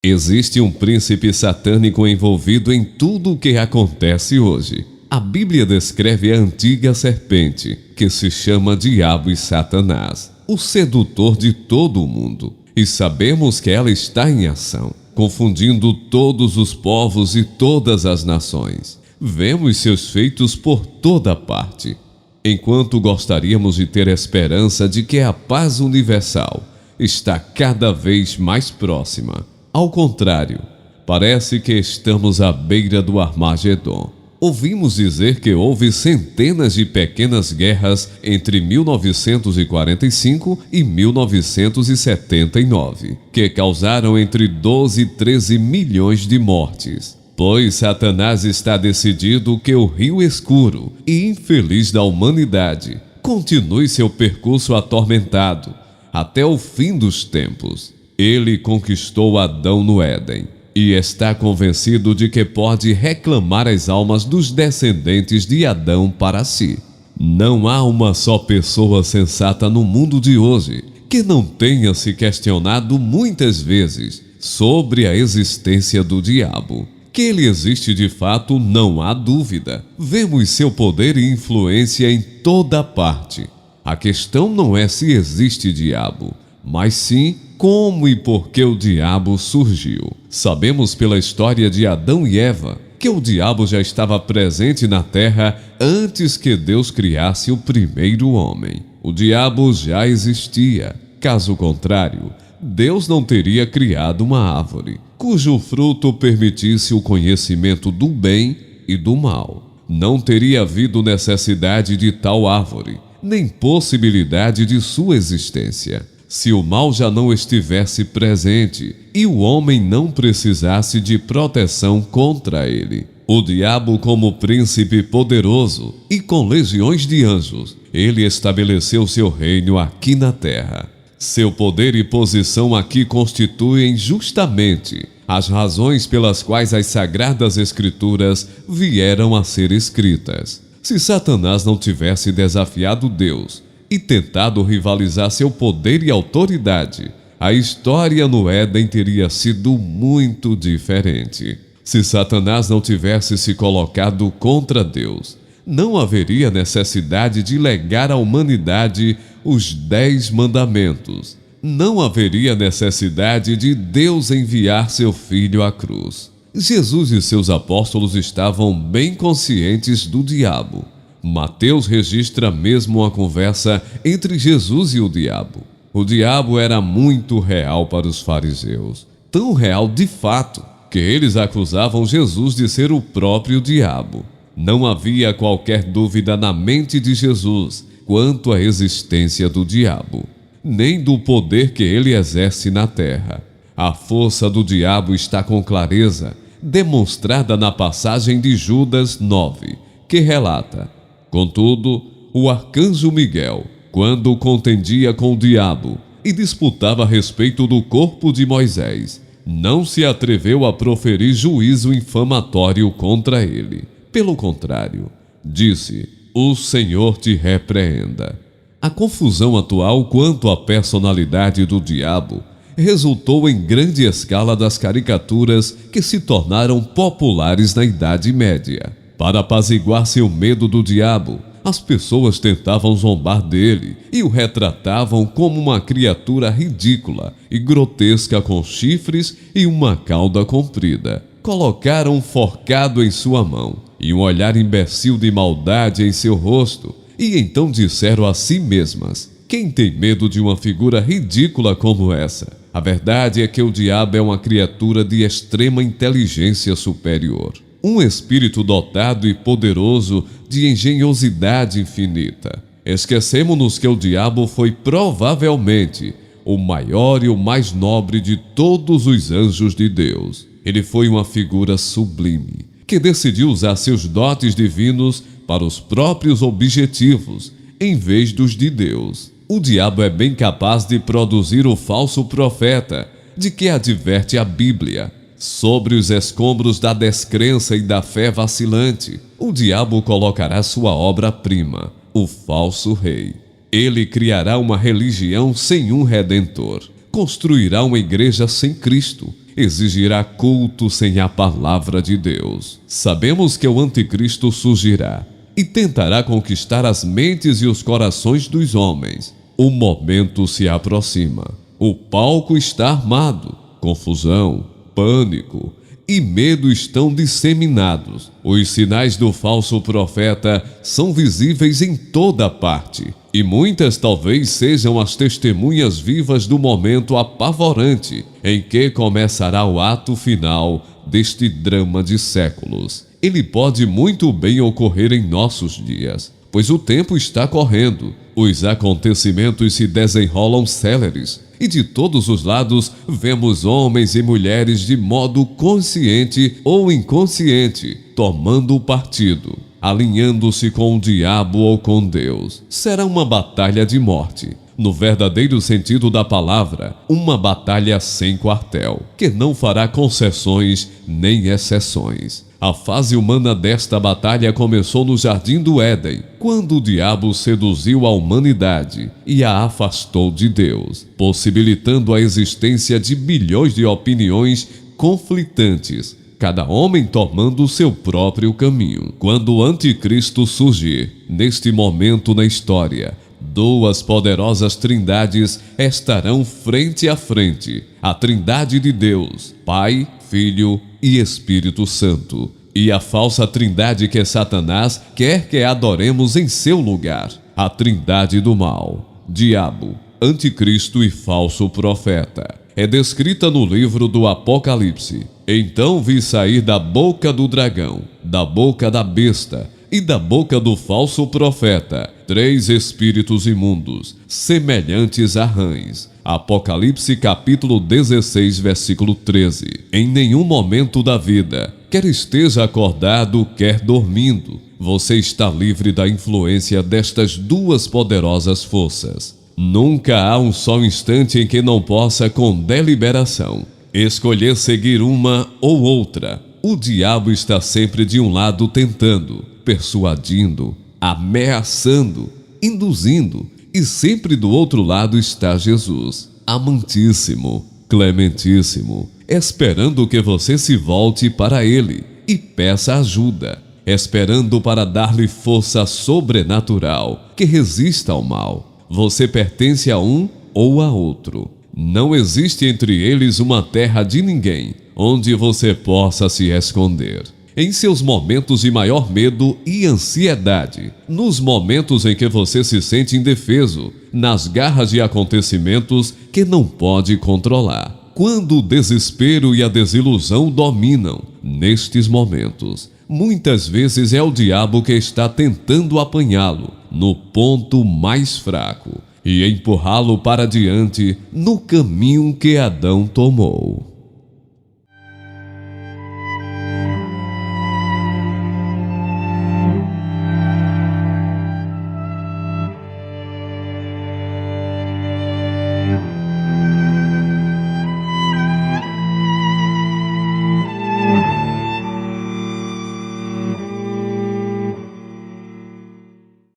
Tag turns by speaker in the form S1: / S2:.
S1: Existe um príncipe satânico envolvido em tudo o que acontece hoje. A Bíblia descreve a antiga serpente, que se chama Diabo e Satanás, o sedutor de todo o mundo. E sabemos que ela está em ação, confundindo todos os povos e todas as nações. Vemos seus feitos por toda parte. Enquanto gostaríamos de ter esperança de que a paz universal está cada vez mais próxima, ao contrário, parece que estamos à beira do Armagedon. Ouvimos dizer que houve centenas de pequenas guerras entre 1945 e 1979, que causaram entre 12 e 13 milhões de mortes. Pois Satanás está decidido que o rio escuro e infeliz da humanidade continue seu percurso atormentado até o fim dos tempos. Ele conquistou Adão no Éden e está convencido de que pode reclamar as almas dos descendentes de Adão para si. Não há uma só pessoa sensata no mundo de hoje que não tenha se questionado muitas vezes sobre a existência do diabo. Que ele existe de fato, não há dúvida. Vemos seu poder e influência em toda parte. A questão não é se existe diabo, mas sim como e por que o diabo surgiu. Sabemos pela história de Adão e Eva que o diabo já estava presente na terra antes que Deus criasse o primeiro homem. O diabo já existia. Caso contrário, Deus não teria criado uma árvore cujo fruto permitisse o conhecimento do bem e do mal. Não teria havido necessidade de tal árvore, nem possibilidade de sua existência, se o mal já não estivesse presente e o homem não precisasse de proteção contra ele. O diabo, como príncipe poderoso e com legiões de anjos, ele estabeleceu seu reino aqui na terra. Seu poder e posição aqui constituem justamente as razões pelas quais as Sagradas Escrituras vieram a ser escritas. Se Satanás não tivesse desafiado Deus e tentado rivalizar seu poder e autoridade, a história no Éden teria sido muito diferente. Se Satanás não tivesse se colocado contra Deus, não haveria necessidade de legar à humanidade os 10 mandamentos. Não haveria necessidade de Deus enviar seu Filho à cruz. Jesus e seus apóstolos estavam bem conscientes do diabo. Mateus registra mesmo a conversa entre Jesus e o diabo. O diabo era muito real para os fariseus. Tão real de fato, que eles acusavam Jesus de ser o próprio diabo. Não havia qualquer dúvida na mente de Jesus quanto à existência do diabo, nem do poder que ele exerce na terra. A força do diabo está com clareza demonstrada na passagem de Judas 9, que relata: contudo, o arcanjo Miguel, quando contendia com o diabo e disputava a respeito do corpo de Moisés, não se atreveu a proferir juízo infamatório contra ele. Pelo contrário, disse: o Senhor te repreenda. A confusão atual quanto à personalidade do diabo resultou em grande escala das caricaturas que se tornaram populares na Idade Média. Para apaziguar seu medo do diabo, as pessoas tentavam zombar dele e o retratavam como uma criatura ridícula e grotesca com chifres e uma cauda comprida. Colocaram um forcado em sua mão e um olhar imbecil de maldade em seu rosto, e então disseram a si mesmas: quem tem medo de uma figura ridícula como essa? A verdade é que o diabo é uma criatura de extrema inteligência superior, um espírito dotado e poderoso de engenhosidade infinita. Esquecemos-nos que o diabo foi provavelmente o maior e o mais nobre de todos os anjos de Deus. Ele foi uma figura sublime, que decidiu usar seus dotes divinos para os próprios objetivos, em vez dos de Deus. O diabo é bem capaz de produzir o falso profeta, de que adverte a Bíblia. Sobre os escombros da descrença e da fé vacilante, o diabo colocará sua obra-prima, o falso rei. Ele criará uma religião sem um redentor, construirá uma igreja sem Cristo, exigirá culto sem a palavra de Deus. Sabemos que o anticristo surgirá e tentará conquistar as mentes e os corações dos homens. O momento se aproxima. O palco está armado. Confusão, pânico e medo estão disseminados. Os sinais do falso profeta são visíveis em toda parte, e muitas talvez sejam as testemunhas vivas do momento apavorante em que começará o ato final deste drama de séculos. Ele pode muito bem ocorrer em nossos dias, pois o tempo está correndo, os acontecimentos se desenrolam céleres, e de todos os lados vemos homens e mulheres de modo consciente ou inconsciente tomando partido, alinhando-se com o diabo ou com Deus. Será uma batalha de morte, no verdadeiro sentido da palavra, uma batalha sem quartel, que não fará concessões nem exceções. A fase humana desta batalha começou no Jardim do Éden, quando o diabo seduziu a humanidade e a afastou de Deus, possibilitando a existência de bilhões de opiniões conflitantes, cada homem tomando o seu próprio caminho. Quando o anticristo surgir, neste momento na história, duas poderosas trindades estarão frente a frente, a trindade de Deus, Pai, Filho e Espírito Santo, e a falsa trindade que Satanás quer que adoremos em seu lugar, a trindade do mal, diabo, anticristo e falso profeta. É descrita no livro do Apocalipse. Então vi sair da boca do dragão, da boca da besta e da boca do falso profeta 3 espíritos imundos, semelhantes a rãs. Apocalipse capítulo 16, versículo 13. Em nenhum momento da vida, quer esteja acordado, quer dormindo, você está livre da influência destas duas poderosas forças. Nunca há um só instante em que não possa, com deliberação, escolher seguir uma ou outra. O diabo está sempre de um lado tentando, persuadindo, ameaçando, induzindo, e sempre do outro lado está Jesus, amantíssimo, clementíssimo, esperando que você se volte para ele e peça ajuda, esperando para dar-lhe força sobrenatural que resista ao mal. Você pertence a um ou a outro. Não existe entre eles uma terra de ninguém onde você possa se esconder. Em seus momentos de maior medo e ansiedade, nos momentos em que você se sente indefeso, nas garras de acontecimentos que não pode controlar, quando o desespero e a desilusão dominam, nestes momentos, muitas vezes é o diabo que está tentando apanhá-lo no ponto mais fraco e empurrá-lo para diante no caminho que Adão tomou.